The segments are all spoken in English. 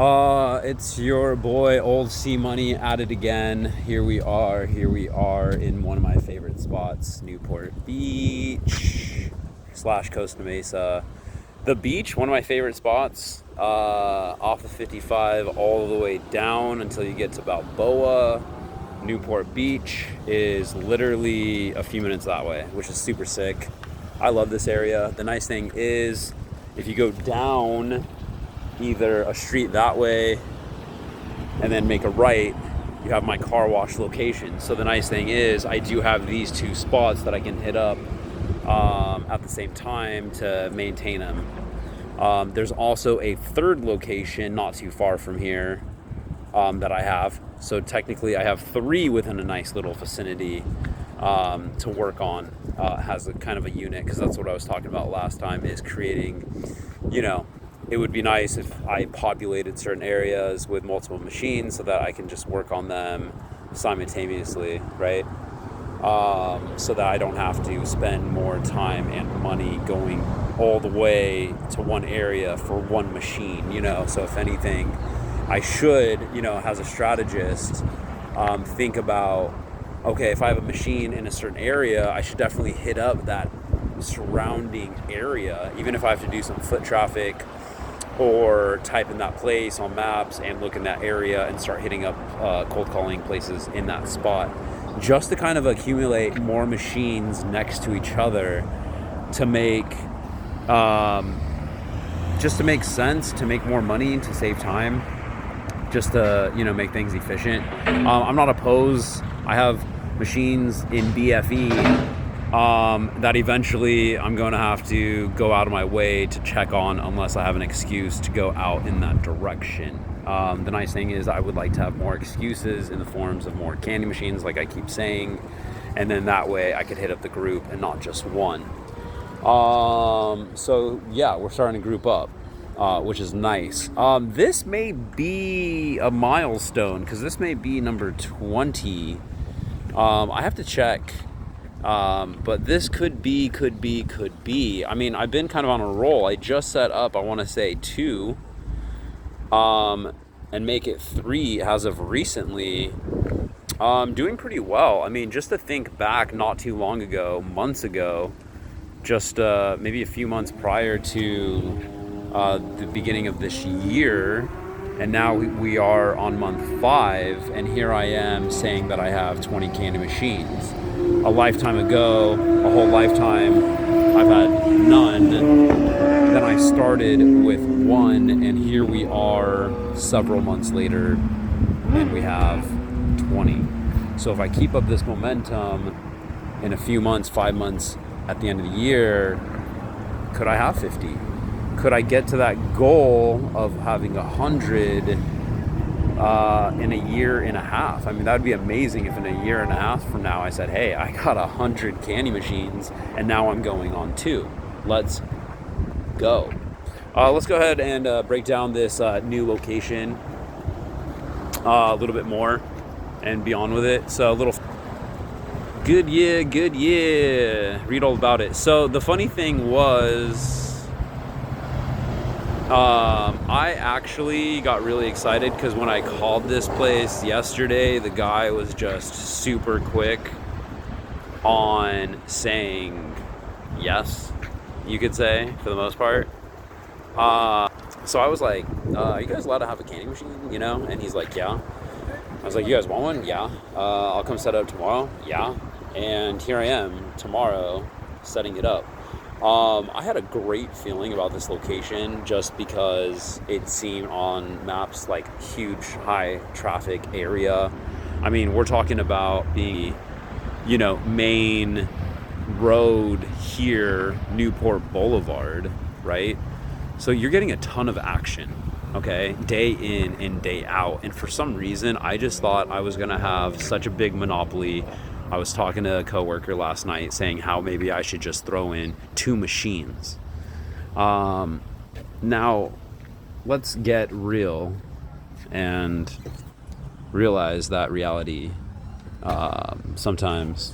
It's your boy, Old C Money, at it again. Here we are in one of my favorite spots, Newport Beach / Costa Mesa. The beach, one of my favorite spots, off the 55 all the way down until you get to Balboa. Newport Beach is literally a few minutes that way, which is super sick. I love this area. The nice thing is, if you go down either a street that way and then make a right, you have my car wash location. So the nice thing is I do have these two spots that I can hit up at the same time to maintain them. There's also a third location not too far from here that I have. So technically I have three within a nice little vicinity to work on. Has a kind of a unit, because that's what I was talking about last time, is creating, it would be nice if I populated certain areas with multiple machines so that I can just work on them simultaneously, right? So that I don't have to spend more time and money going all the way to one area for one machine, So if anything, I should, as a strategist, think about, okay, if I have a machine in a certain area, I should definitely hit up that surrounding area, even if I have to do some foot traffic or type in that place on maps and look in that area and start hitting up cold calling places in that spot, just to kind of accumulate more machines next to each other to make sense, to make more money, to save time, just to make things efficient. I'm not opposed. I have machines in BFE that eventually I'm going to have to go out of my way to check on, unless I have an excuse to go out in that direction. The nice thing is I would like to have more excuses in the forms of more candy machines, like I keep saying, and then that way I could hit up the group and not just one. So yeah, we're starting to group up, which is nice. This may be a milestone, because this may be number 20. I have to check. But this could be. I mean, I've been kind of on a roll. I just set up, I want to say 2, and make it 3 as of recently. Doing pretty well. I mean, just to think back not too long ago, months ago, just maybe a few months prior to the beginning of this year, and now we are on month 5, and here I am saying that I have 20 candy machines. A lifetime ago, a whole lifetime, I've had none. Then I started with 1, and here we are several months later, and we have 20. So if I keep up this momentum, in a few months, 5 months, at the end of the year, could I have 50? Could I get to that goal of having 100 in a year and a half? I mean, that would be amazing if in a year and a half from now I said, hey, I got 100 candy machines and now I'm going on 2. Let's go. Let's go ahead and break down this new location a little bit more and be on with it. So a little good year. Read all about it. So the funny thing was, I actually got really excited because when I called this place yesterday, the guy was just super quick on saying yes, you could say, for the most part. So I was like, are you guys allowed to have a candy machine, And he's like, yeah. I was like, you guys want one? Yeah. I'll come set it up tomorrow. Yeah. And here I am tomorrow setting it up. I had a great feeling about this location just because it seemed on maps like huge high traffic area. I mean, we're talking about the, main road here, Newport Boulevard, right? So you're getting a ton of action, okay, day in and day out. And for some reason, I just thought I was going to have such a big monopoly. I was talking to a coworker last night saying how maybe I should just throw in 2 machines. Now, let's get real and realize that reality sometimes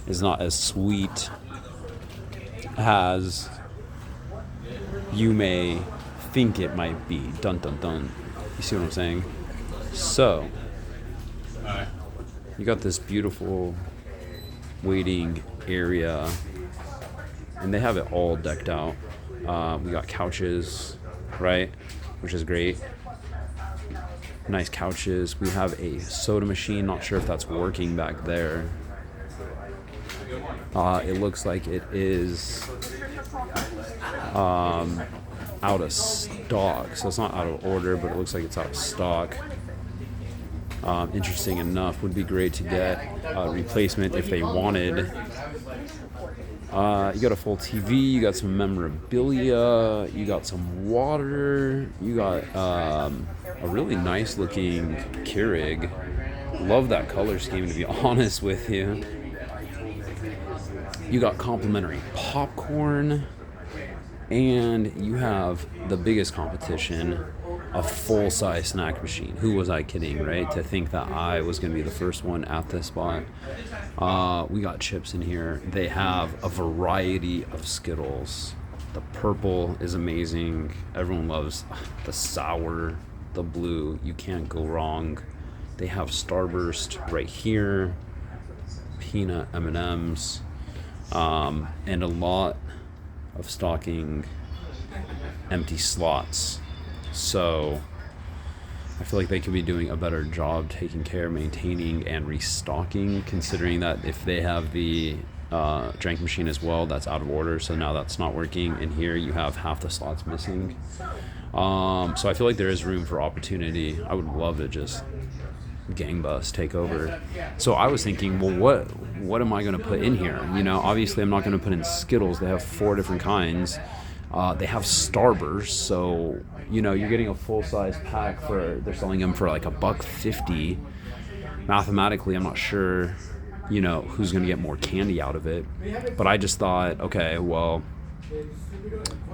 is not as sweet as you may think it might be. Dun dun dun. You see what I'm saying? So, you got this beautiful waiting area, and they have it all decked out. We got couches, right? Which is great. Nice couches. We have a soda machine. Not sure if that's working back there. It looks like it is out of stock. So it's not out of order, but it looks like it's out of stock. Interesting enough, would be great to get a replacement if they wanted. You got a full TV, you got some memorabilia, you got some water, you got a really nice looking Keurig. Love that color scheme, to be honest with you. You got complimentary popcorn, and you have the biggest competition, a full-size snack machine. Who was I kidding, right? To think that I was going to be the first one at this spot. We got chips in here. They have a variety of Skittles. The purple is amazing. Everyone loves the sour, the blue. You can't go wrong. They have Starburst right here, peanut M&Ms, and a lot of stocking empty slots. So I feel like they could be doing a better job taking care, maintaining, and restocking, considering that if they have the drink machine as well, that's out of order, so now that's not working, and here you have half the slots missing. So I feel like there is room for opportunity. I would love to just gangbust, take over. So I was thinking, well, what am I going to put in here? You know, obviously I'm not going to put in Skittles. They have 4 different kinds. They have Starburst, so you know you're getting a full-size pack they're selling them for like $1.50. Mathematically, I'm not sure, you know, who's going to get more candy out of it. But I just thought, okay, well,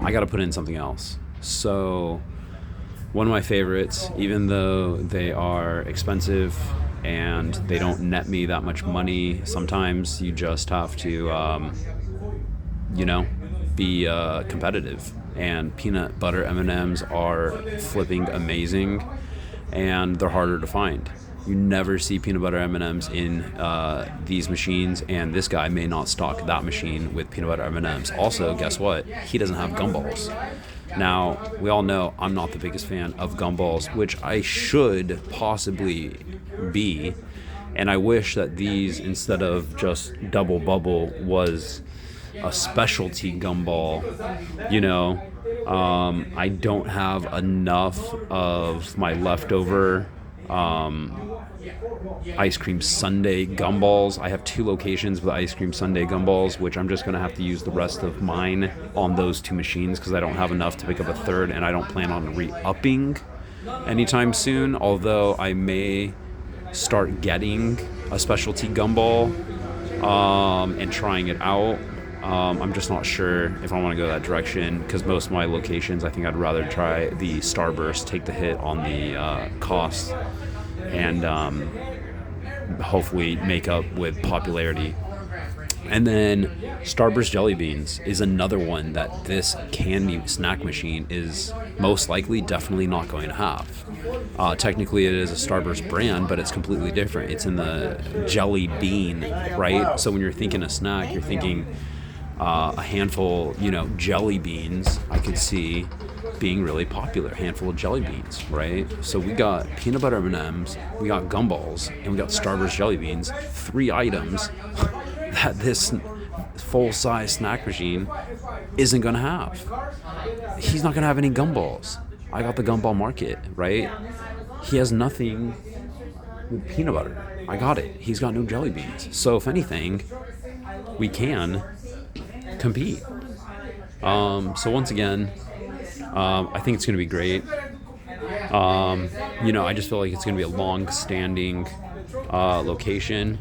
I got to put in something else. So one of my favorites, even though they are expensive and they don't net me that much money, sometimes you just have to, you know, be competitive. And peanut butter M&Ms are flipping amazing, and they're harder to find. You never see peanut butter M&Ms in these machines, and this guy may not stock that machine with peanut butter M&Ms. Also, guess what? He doesn't have gumballs. Now, we all know I'm not the biggest fan of gumballs, which I should possibly be, and I wish that these, instead of just double bubble, was a specialty gumball. You know, I don't have enough of my leftover ice cream sundae gumballs. I have 2 locations with ice cream sundae gumballs, which I'm just going to have to use the rest of mine on those 2 machines because I don't have enough to pick up a third, and I don't plan on re-upping anytime soon, although I may start getting a specialty gumball and trying it out. I'm just not sure if I want to go that direction, because most of my locations, I think I'd rather try the Starburst, take the hit on the cost, and hopefully make up with popularity. And then Starburst Jelly Beans is another one that this candy snack machine is most likely definitely not going to have. Technically it is a Starburst brand, but it's completely different. It's in the jelly bean, right? So when you're thinking a snack, you're thinking a handful, you know, jelly beans. I could see being really popular, handful of jelly beans, right? So we got peanut butter M&Ms, we got gumballs, and we got Starburst jelly beans. 3 items that this full-size snack machine isn't gonna have. He's not gonna have any gumballs. I got the gumball market, right? He has nothing with peanut butter. I got it. He's got no jelly beans. So if anything, we can compete. So once again, I think it's going to be great. You know, I just feel like it's going to be a long-standing location.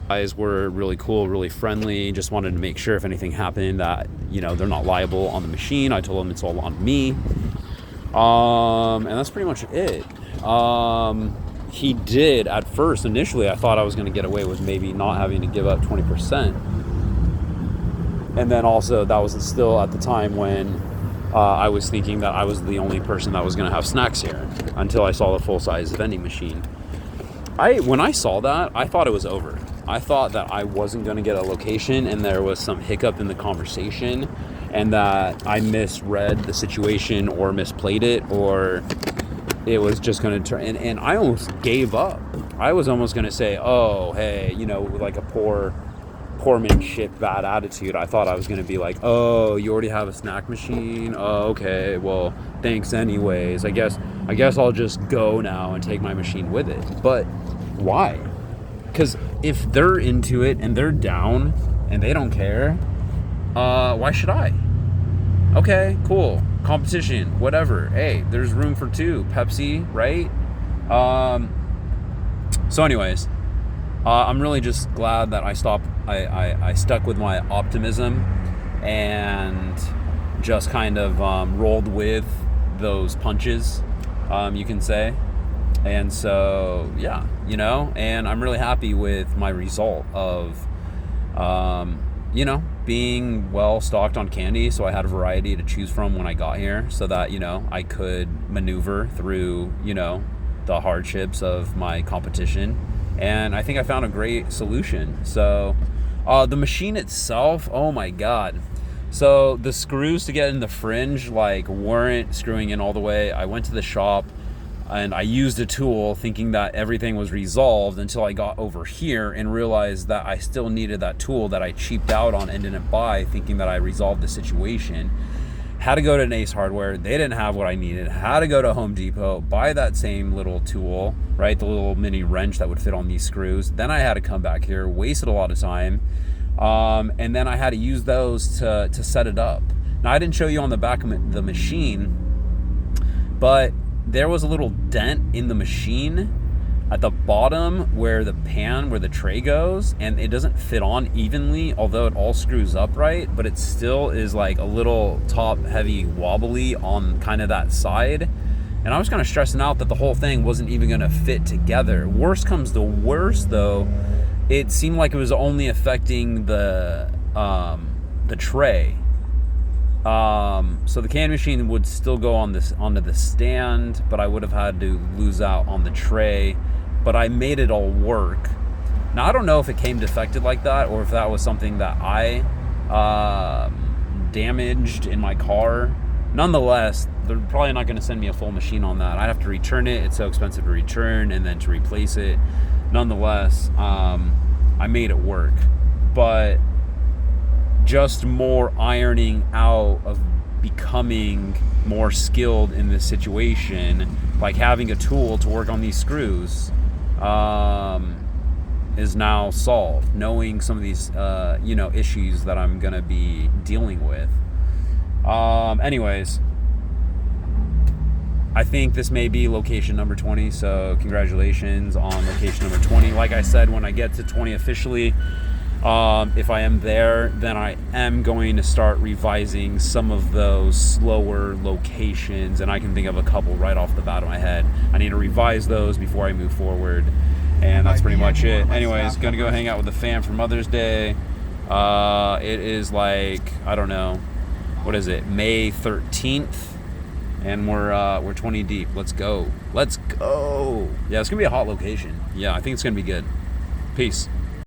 Guys were really cool, really friendly. Just wanted to make sure if anything happened that, you know, they're not liable on the machine. I told them it's all on me. And that's pretty much it. He did, at first, initially, I thought I was going to get away with maybe not having to give up 20%. And then also, that was still at the time when I was thinking that I was the only person that was going to have snacks here until I saw the full-size vending machine. When I saw that, I thought it was over. I thought that I wasn't going to get a location and there was some hiccup in the conversation and that I misread the situation or misplayed it, or it was just going to turn. And I almost gave up. I was almost going to say, oh, hey, like a poor man's shit, bad attitude. I thought I was going to be like, oh, you already have a snack machine? Oh, okay, well, thanks anyways. I guess I'll just go now and take my machine with it. But why? Because if they're into it and they're down and they don't care, why should I? Okay, cool. Competition, whatever. Hey, there's room for two. Pepsi, right? So anyways, I'm really just glad that I stuck with my optimism and just kind of rolled with those punches, you can say. And so, yeah, and I'm really happy with my result of, being well stocked on candy. So I had a variety to choose from when I got here so that, I could maneuver through, the hardships of my competition. And I think I found a great solution. So the machine itself, oh my God. So the screws to get in the fringe weren't screwing in all the way. I went to the shop and I used a tool thinking that everything was resolved until I got over here and realized that I still needed that tool that I cheaped out on and didn't buy, thinking that I resolved the situation. Had to go to an Ace Hardware. They didn't have what I needed. Had to go to Home Depot, buy that same little tool, right? The little mini wrench that would fit on these screws. Then I had to come back here, wasted a lot of time. And then I had to use those to set it up. Now, I didn't show you on the back of the machine, but there was a little dent in the machine at the bottom where the tray goes, and it doesn't fit on evenly, although it all screws up right, but it still is like a little top heavy wobbly on kind of that side. And I was kind of stressing out that the whole thing wasn't even going to fit together. Worst comes to worst, though, it seemed like it was only affecting the tray. So the candy machine would still go onto the stand, but I would have had to lose out on the tray. But I made it all work. Now, I don't know if it came defected like that or if that was something that I damaged in my car. Nonetheless, they're probably not going to send me a full machine on that. I'd have to return it. It's so expensive to return and then to replace it. Nonetheless, I made it work. But just more ironing out of becoming more skilled in this situation, like having a tool to work on these screws, is now solved. Knowing some of these, issues that I'm going to be dealing with. Anyways, I think this may be location number 20, so congratulations on location number 20. Like I said, when I get to 20 officially, if I am there, then I am going to start revising some of those slower locations, and I can think of a couple right off the bat of my head. I need to revise those before I move forward, and that's pretty much it. Anyways, gonna go hang out with the fam for Mother's Day. It is I don't know, what is it, May 13th, and we're 20 deep. Let's go. Yeah, it's gonna be a hot location. Yeah, I think it's gonna be good. Peace.